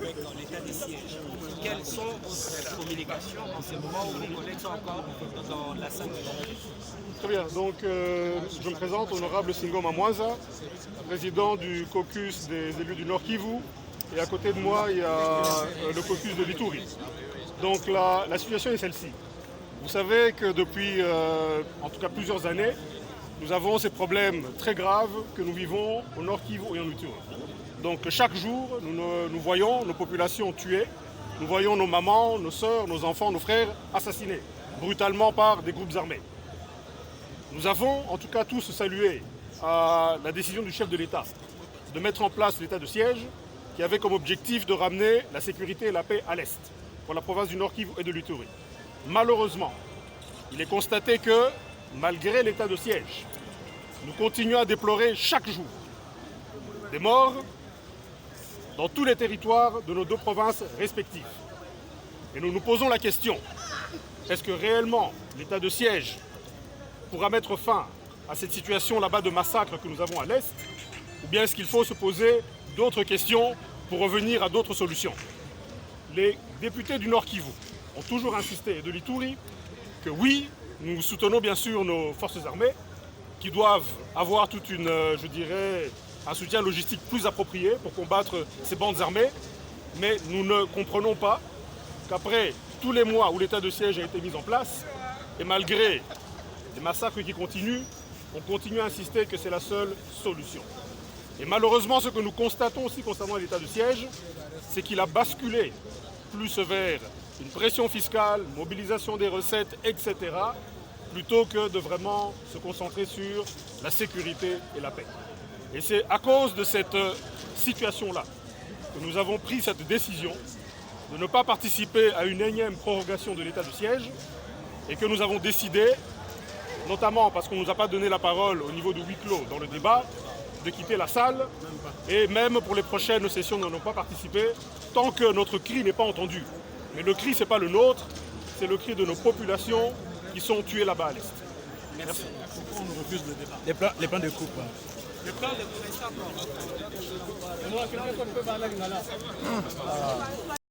avec l'état de siège. Quelles sont vos communications en ce moment où vos collègues sont encore dans la salle? Très bien, donc je me présente, honorable Singoma Mwanza, président du caucus des élus du Nord Kivu, et à côté de moi il y a le caucus de l'Ituri. Donc la situation est celle-ci. Vous savez que depuis en tout cas plusieurs années, nous avons ces problèmes très graves que nous vivons au Nord Kivu et en Ituri. Donc chaque jour, nous voyons nos populations tuées, nous voyons nos mamans, nos sœurs, nos enfants, nos frères assassinés brutalement par des groupes armés. Nous avons en tout cas tous salué la décision du chef de l'État de mettre en place l'état de siège qui avait comme objectif de ramener la sécurité et la paix à l'Est, pour la province du Nord Kivu et de l'Ituri. Malheureusement, il est constaté que, malgré l'état de siège, nous continuons à déplorer chaque jour des morts dans tous les territoires de nos deux provinces respectives. Et nous nous posons la question, est-ce que réellement l'état de siège pourra mettre fin à cette situation là-bas de massacre que nous avons à l'Est, ou bien est-ce qu'il faut se poser d'autres questions pour revenir à d'autres solutions? Les députés du Nord Kivu ont toujours insisté, et de l'Ituri, que oui, nous soutenons bien sûr nos forces armées, qui doivent avoir toute une, je dirais, un soutien logistique plus approprié pour combattre ces bandes armées, mais nous ne comprenons pas qu'après tous les mois où l'état de siège a été mis en place, et malgré les massacres qui continuent, on continue à insister que c'est la seule solution. Et malheureusement, ce que nous constatons aussi concernant l'état de siège, c'est qu'il a basculé plus vers une pression fiscale, mobilisation des recettes, etc., plutôt que de vraiment se concentrer sur la sécurité et la paix. Et c'est à cause de cette situation-là que nous avons pris cette décision de ne pas participer à une énième prorogation de l'état de siège et que nous avons décidé, notamment parce qu'on ne nous a pas donné la parole au niveau de huis clos dans le débat, de quitter la salle et même pour les prochaines sessions, nous n'allons pas participer tant que notre cri n'est pas entendu. Mais le cri, ce n'est pas le nôtre, c'est le cri de nos populations qui sont tuées là-bas à l'Est. Merci. Pourquoi on refuse le débat? Les plans de coupe. Le plan de vous rester encore.